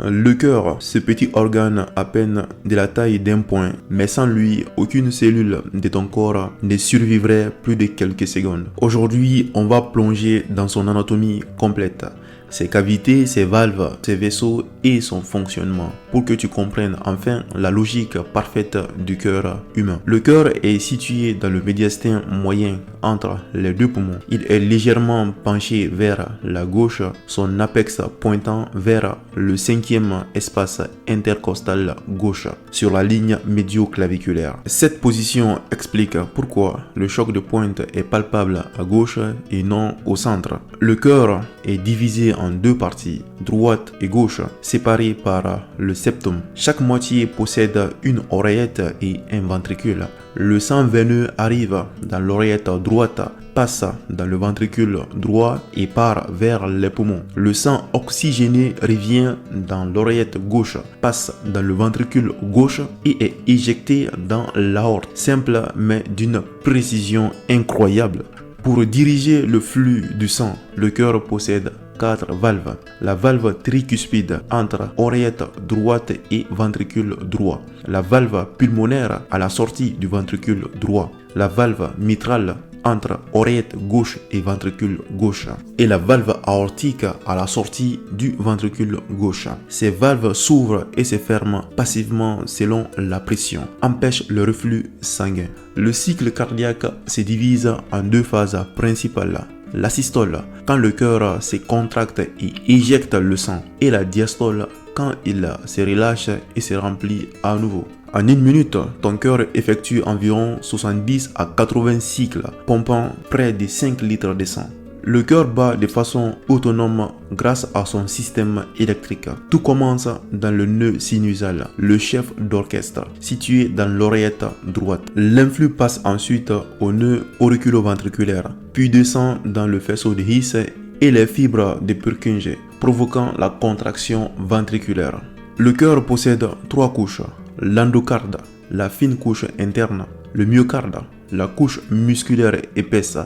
Le cœur, ce petit organe à peine de la taille d'un poing, mais sans lui, aucune cellule de ton corps ne survivrait plus de quelques secondes. Aujourd'hui, on va plonger dans son anatomie complète, ses cavités, ses valves, ses vaisseaux et son fonctionnement, pour que tu comprennes enfin la logique parfaite du cœur humain. Le cœur est situé dans le médiastin moyen entre les deux poumons. Il est légèrement penché vers la gauche, son apex pointant vers le cinquième espace intercostal gauche, sur la ligne médio-claviculaire. Cette position explique pourquoi le choc de pointe est palpable à gauche et non au centre. Le cœur est divisé en deux parties, droite et gauche, séparées par le septum. Chaque moitié possède une oreillette et un ventricule. Le sang veineux arrive dans l'oreillette droite, passe dans le ventricule droit et part vers les poumons. Le sang oxygéné revient dans l'oreillette gauche, passe dans le ventricule gauche et est éjecté dans l'aorte. Simple mais d'une précision incroyable. Pour diriger le flux du sang, le cœur possède 4 valves. La valve tricuspide entre oreillette droite et ventricule droit. La valve pulmonaire à la sortie du ventricule droit. La valve mitrale entre oreillette gauche et ventricule gauche. Et la valve aortique à la sortie du ventricule gauche. Ces valves s'ouvrent et se ferment passivement selon la pression, empêchent le reflux sanguin. Le cycle cardiaque se divise en deux phases principales. La systole, quand le cœur se contracte et éjecte le sang, et la diastole, quand il se relâche et se remplit à nouveau. En une minute, ton cœur effectue environ 70 à 80 cycles, pompant près de 5 litres de sang. Le cœur bat de façon autonome grâce à son système électrique. Tout commence dans le nœud sinusal, le chef d'orchestre, situé dans l'oreillette droite. L'influx passe ensuite au nœud auriculo-ventriculaire, puis descend dans le faisceau de His et les fibres de Purkinje, provoquant la contraction ventriculaire. Le cœur possède 3 couches, l'endocarde, la fine couche interne, le myocarde, la couche musculaire épaisse,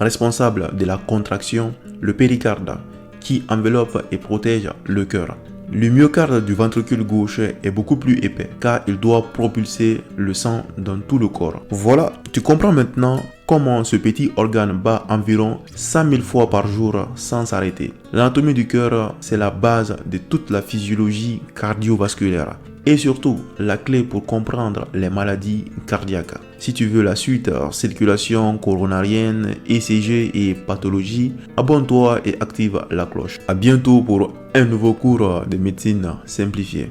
responsable de la contraction, le péricarde, qui enveloppe et protège le cœur. Le myocarde du ventricule gauche est beaucoup plus épais car il doit propulser le sang dans tout le corps. Voilà, tu comprends maintenant comment ce petit organe bat environ 100 000 fois par jour sans s'arrêter. L'anatomie du cœur, c'est la base de toute la physiologie cardiovasculaire et surtout la clé pour comprendre les maladies cardiaques. Si tu veux la suite, circulation coronarienne, ECG et pathologie, abonne-toi et active la cloche. À bientôt pour un nouveau cours de médecine simplifiée.